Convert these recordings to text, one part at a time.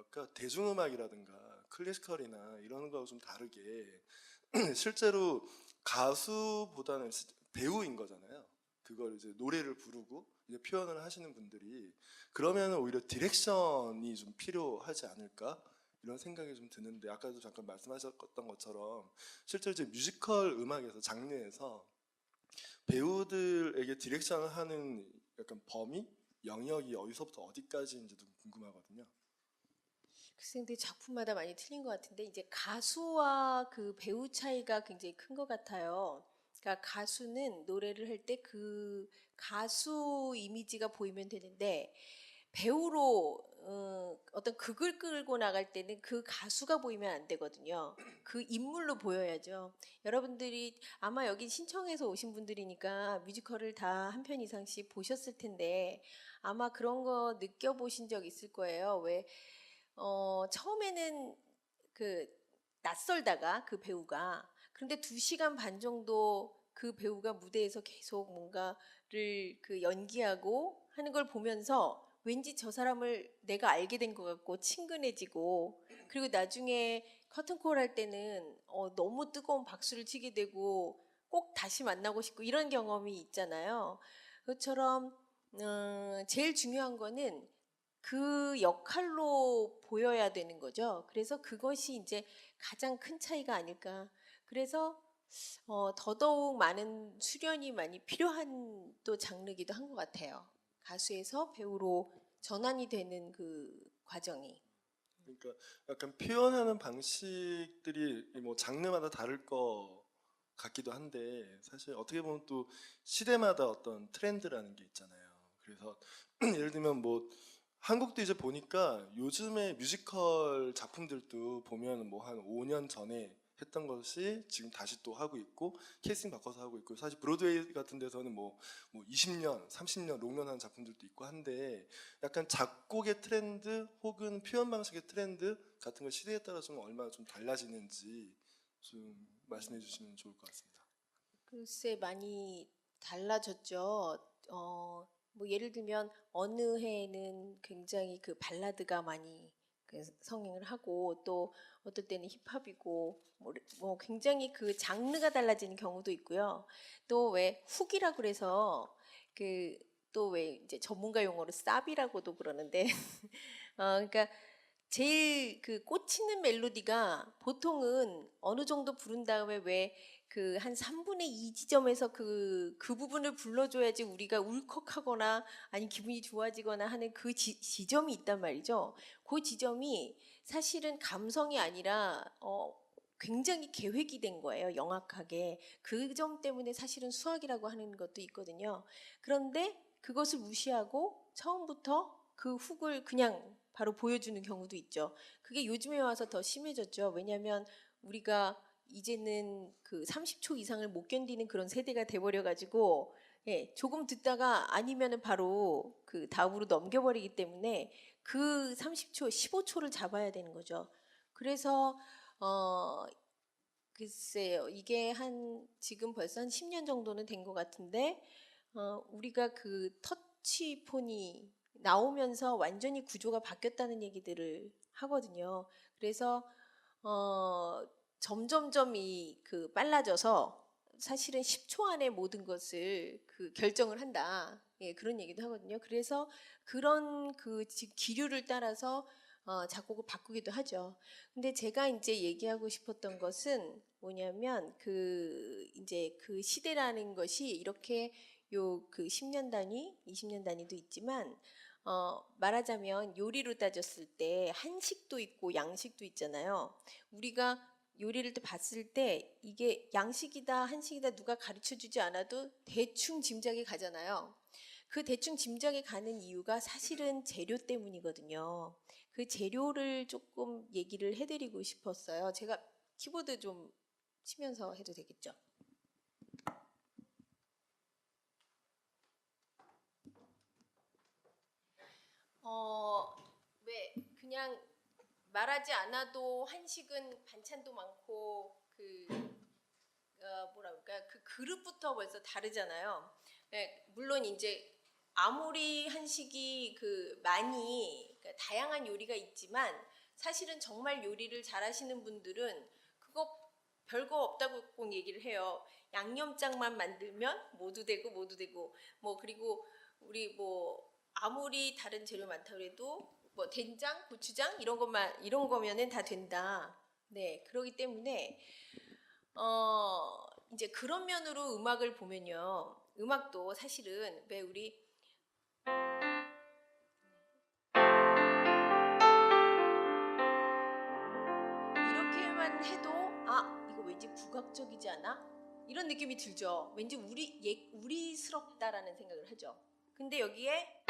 뭐랄까 대중음악이라든가 클래시컬이나 이런 거하고 좀 다르게 실제로 가수보다는 배우인 거잖아요. 그걸 이제 노래를 부르고 이제 표현을 하시는 분들이 그러면 오히려 디렉션이 좀 필요하지 않을까 이런 생각이 좀 드는데 아까도 잠깐 말씀하셨던 것처럼 실제로 이제 뮤지컬 음악에서 장르에서 배우들에게 디렉션을 하는 약간 범위 영역이 어디서부터 어디까지인지도 궁금하거든요. 글쎄, 근데 작품마다 많이 틀린 것 같은데 이제 가수와 그 배우 차이가 굉장히 큰 것 같아요. 그러니까 가수는 노래를 할 때 그 가수 이미지가 보이면 되는데 배우로 어떤 극을 끌고 나갈 때는 그 가수가 보이면 안 되거든요. 그 인물로 보여야죠. 여러분들이 아마 여기 신청해서 오신 분들이니까 뮤지컬을 다 한 편 이상씩 보셨을 텐데 아마 그런 거 느껴보신 적 있을 거예요. 왜 처음에는 그 낯설다가 그 배우가 그런데 2시간 반 정도 그 배우가 무대에서 계속 뭔가를 그 연기하고 하는 걸 보면서 왠지 저 사람을 내가 알게 된 것 같고 친근해지고 그리고 나중에 커튼콜 할 때는 너무 뜨거운 박수를 치게 되고 꼭 다시 만나고 싶고 이런 경험이 있잖아요. 그것처럼 제일 중요한 거는 그 역할로 보여야 되는 거죠. 그래서 그것이 이제 가장 큰 차이가 아닐까. 그래서 더더욱 많은 수련이 많이 필요한 또 장르기도 한 것 같아요. 가수에서 배우로 전환이 되는 그 과정이. 그러니까 약간 표현하는 방식들이 뭐 장르마다 다를 것 같기도 한데 사실 어떻게 보면 또 시대마다 어떤 트렌드라는 게 있잖아요. 그래서 예를 들면 뭐 한국도 이제 보니까 요즘에 뮤지컬 작품들도 보면 뭐 한 5년 전에 했던 것이 지금 다시 또 하고 있고 캐스팅 바꿔서 하고 있고 사실 브로드웨이 같은 데서는 뭐 20년, 30년 롱런 하는 작품들도 있고 한데 약간 작곡의 트렌드 혹은 표현 방식의 트렌드 같은 걸 시대에 따라 좀 얼마나 좀 달라지는지 좀 말씀해 주시면 좋을 것 같습니다. 글쎄 많이 달라졌죠. 뭐 예를 들면 어느 해에는 굉장히 그 발라드가 많이 그 성행을 하고 또 어떨 때는 힙합이고 뭐 굉장히 그 장르가 달라지는 경우도 있고요. 또 왜 훅이라 그래서 그 또 왜 이제 전문가 용어로 쌉이라고도 그러는데 그러니까 제일 그 꽂히는 멜로디가 보통은 어느 정도 부른 다음에 왜 그 한 3분의 2 지점에서 그 부분을 불러줘야지 우리가 울컥하거나 아니 기분이 좋아지거나 하는 그 지점이 있단 말이죠. 그 지점이 사실은 감성이 아니라 굉장히 계획이 된 거예요. 영악하게. 그 점 때문에 사실은 수학이라고 하는 것도 있거든요. 그런데 그것을 무시하고 처음부터 그 훅을 그냥 바로 보여주는 경우도 있죠. 그게 요즘에 와서 더 심해졌죠. 왜냐하면 우리가 이제는 그 30초 이상을 못 견디는 그런 세대가 돼버려 가지고 예, 조금 듣다가 아니면은 바로 그 다음으로 넘겨버리기 때문에 그 30초, 15초를 잡아야 되는 거죠. 그래서 글쎄요, 이게 한 지금 벌써 한 10년 정도는 된 것 같은데 우리가 그 터치폰이 나오면서 완전히 구조가 바뀌었다는 얘기들을 하거든요. 그래서 어, 점점점 이 그 빨라져서 사실은 10초 안에 모든 것을 그 결정을 한다. 예, 그런 얘기도 하거든요. 그래서 그런 그 기류를 따라서 작곡을 바꾸기도 하죠. 근데 제가 이제 얘기하고 싶었던 것은 뭐냐면 그 이제 그 시대라는 것이 이렇게 요 그 10년 단위, 20년 단위도 있지만 말하자면 요리로 따졌을 때 한식도 있고 양식도 있잖아요. 우리가 요리를 또 봤을 때 이게 양식이다 한식이다 누가 가르쳐 주지 않아도 대충 짐작이 가잖아요. 그 대충 짐작이 가는 이유가 사실은 재료 때문이거든요. 그 재료를 조금 얘기를 해드리고 싶었어요. 제가 키보드 좀 치면서 해도 되겠죠? 왜 그냥 말하지 않아도 한식은 반찬도 많고 뭐라 그럴까 그 그릇부터 벌써 다르잖아요. 네, 물론 이제 아무리 한식이 그 많이 그러니까 다양한 요리가 있지만 사실은 정말 요리를 잘하시는 분들은 그거 별거 없다고 꼭 얘기를 해요. 양념장만 만들면 모두 되고 뭐 그리고 우리 뭐 아무리 다른 재료 많다 그래도 뭐 된장, 고추장 이런 거면은 다 된다. 네, 그렇기 때문에 이제 그런 면으로 음악을 보면요. 음악도 사실은 왜 우리 이렇게만 해도 이거 왠지 국악적이지 않아? 이런 느낌이 들죠. 왠지 우리스럽다라는 생각을 하죠. 근데 여기에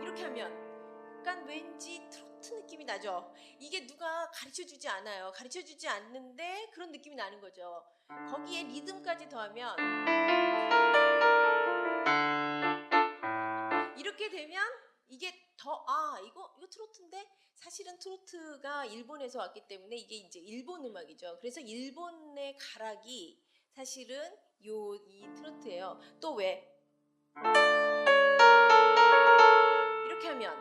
이렇게 하면 약간 왠지 트로트 느낌이 나죠. 이게 누가 가르쳐주지 않아요. 가르쳐주지 않는데 그런 느낌이 나는 거죠. 거기에 리듬까지 더하면 이렇게 되면 이게 이거 트로트인데 사실은 트로트가 일본에서 왔기 때문에 이게 이제 일본 음악이죠. 그래서 일본의 가락이 사실은 이 트로트예요. 또 왜 이렇게 하면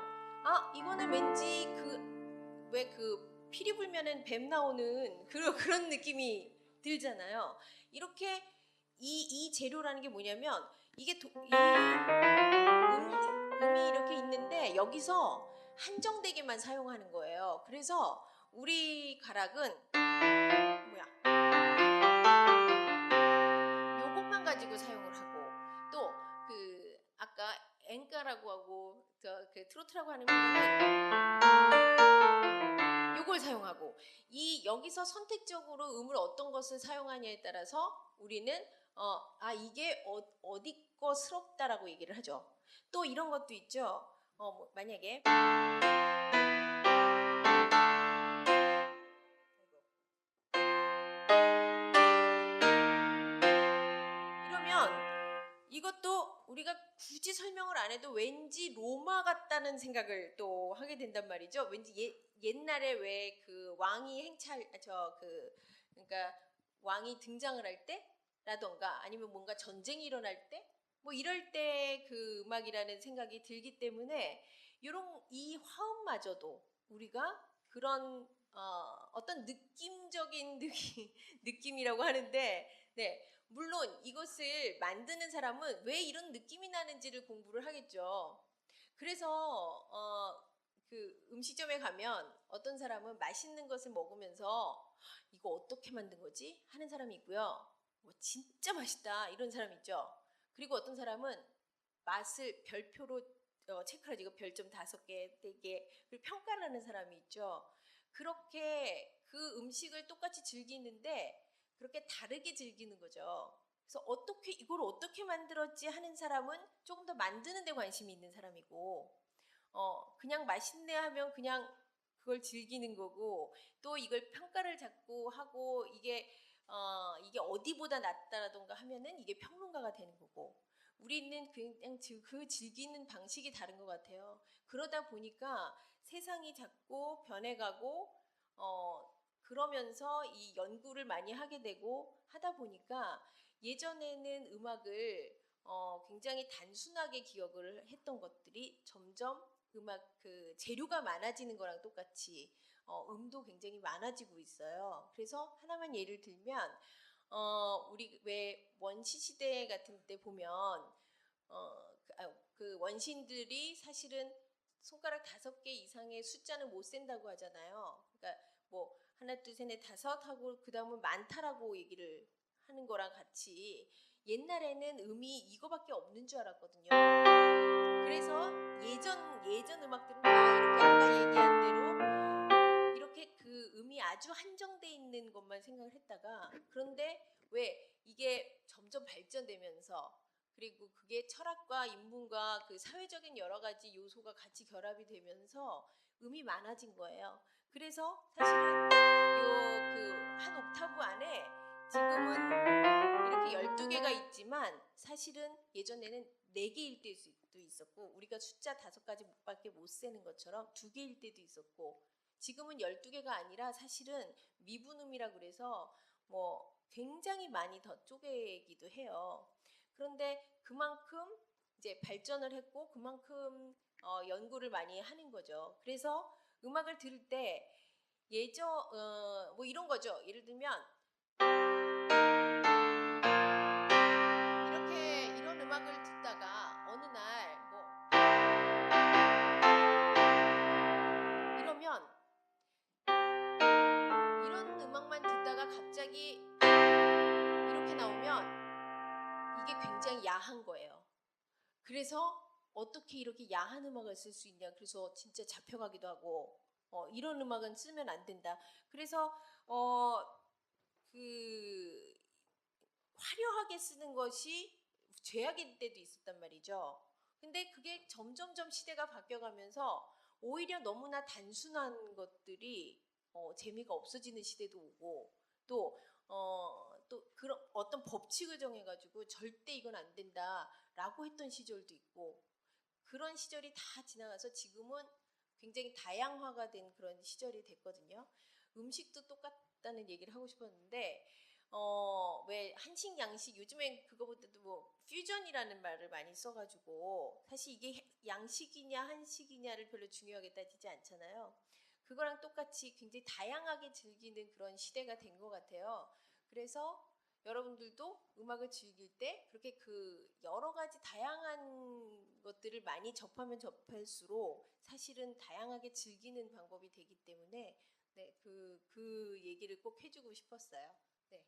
이거는 왠지 그 피리 불면은 뱀 나오는 그런 느낌이 들잖아요. 이렇게 이 재료라는 게 뭐냐면 이게 음이 이렇게 있는데 여기서 한정되게만 사용하는 거예요. 그래서 우리 가락은 요것만 가지고 사용을 하고 또 그 아까 엔카라고 하고 그 트로트라고 하는 부분은 요걸 사용하고 여기서 선택적으로 음을 어떤 것을 사용하냐에 따라서 우리는 이게 어디 거스럽다라고 얘기를 하죠. 또 이런 것도 있죠. 뭐 만약에 이러면 이것도 우리가 굳이 설명을 안 해도 왠지 로마 같다는 생각을 또 하게 된단 말이죠. 왠지 옛날에 왜 그 왕이 그러니까 왕이 등장을 할 때라던가 아니면 뭔가 전쟁이 일어날 때 뭐 이럴 때 그 음악이라는 생각이 들기 때문에 이 화음마저도 우리가 그런 어떤 느낌적인 느낌이라고 하는데 네. 물론 이것을 만드는 사람은 왜 이런 느낌이 나는지를 공부를 하겠죠. 그래서 그 음식점에 가면 어떤 사람은 맛있는 것을 먹으면서 이거 어떻게 만든 거지? 하는 사람이 있고요. 진짜 맛있다 이런 사람 있죠. 그리고 어떤 사람은 맛을 별표로 체크를 하지. 이거 별점 5개, 4개 그리고 평가를 하는 사람이 있죠. 그렇게 그 음식을 똑같이 즐기는데 그렇게 다르게 즐기는 거죠. 그래서 이걸 어떻게 만들었지 하는 사람은 조금 더 만드는 데 관심이 있는 사람이고 그냥 맛있네 하면 그냥 그걸 즐기는 거고 또 이걸 평가를 자꾸 하고 이게 어디보다 낫다라던가 하면은 이게 평론가가 되는 거고 우리는 그냥 그 즐기는 방식이 다른 것 같아요. 그러다 보니까 세상이 자꾸 변해가고 그러면서 이 연구를 많이 하게 되고 하다 보니까 예전에는 음악을 굉장히 단순하게 기억을 했던 것들이 점점 음악 그 재료가 많아지는 거랑 똑같이 음도 굉장히 많아지고 있어요. 그래서 하나만 예를 들면 우리 왜 원시 시대 같은 때 보면 그 원시인들이 사실은 손가락 5개 이상의 숫자는 못 센다고 하잖아요. 그러니까 뭐 하나 둘 셋 넷 다섯 하고 그 다음은 많다라고 얘기를 하는 거랑 같이 옛날에는 음이 이거밖에 없는 줄 알았거든요. 그래서 예전 음악들은 다 이렇게 아까 얘기한 대로 이렇게 그 음이 아주 한정돼 있는 것만 생각을 했다가 그런데 왜 이게 점점 발전되면서 그리고 그게 철학과 인문과 그 사회적인 여러 가지 요소가 같이 결합이 되면서 음이 많아진 거예요. 그래서 사실은 그 한 옥타브 안에 지금은 이렇게 12개가 있지만 사실은 예전에는 4개일 때도 있었고 우리가 숫자 5가지밖에 못 세는 것처럼 2개일 때도 있었고 지금은 12개가 아니라 사실은 미분음이라고 그래서 뭐 굉장히 많이 더 쪼개기도 해요. 그런데 그만큼 이제 발전을 했고 그만큼 연구를 많이 하는 거죠. 그래서 음악을 들을 때 뭐 이런 거죠. 예를 들면 이런 음악을 듣다가 어느 날 뭐 이러면 이런 음악만 듣다가 갑자기 이렇게 나오면 이게 굉장히 야한 거예요. 그래서 어떻게 이렇게 야한 음악을 쓸 수 있냐. 그래서 진짜 잡혀가기도 하고 이런 음악은 쓰면 안 된다. 그래서 그 화려하게 쓰는 것이 죄악일 때도 있었단 말이죠. 근데 그게 점점점 시대가 바뀌어가면서 오히려 너무나 단순한 것들이 재미가 없어지는 시대도 오고 또 그런 어떤 법칙을 정해가지고 절대 이건 안 된다라고 했던 시절도 있고 그런 시절이 다 지나가서 지금은 굉장히 다양화가 된 그런 시절이 됐거든요. 음식도 똑같다는 얘기를 하고 싶었는데 왜 한식 양식 요즘엔 그거보다도 뭐 퓨전이라는 말을 많이 써가지고 사실 이게 양식이냐 한식이냐를 별로 중요하게 따지지 않잖아요. 그거랑 똑같이 굉장히 다양하게 즐기는 그런 시대가 된 것 같아요. 그래서 여러분들도 음악을 즐길 때 그렇게 그 여러 가지 다양한 것들을 많이 접하면 접할수록 사실은 다양하게 즐기는 방법이 되기 때문에 네, 그 얘기를 꼭 해주고 싶었어요. 네.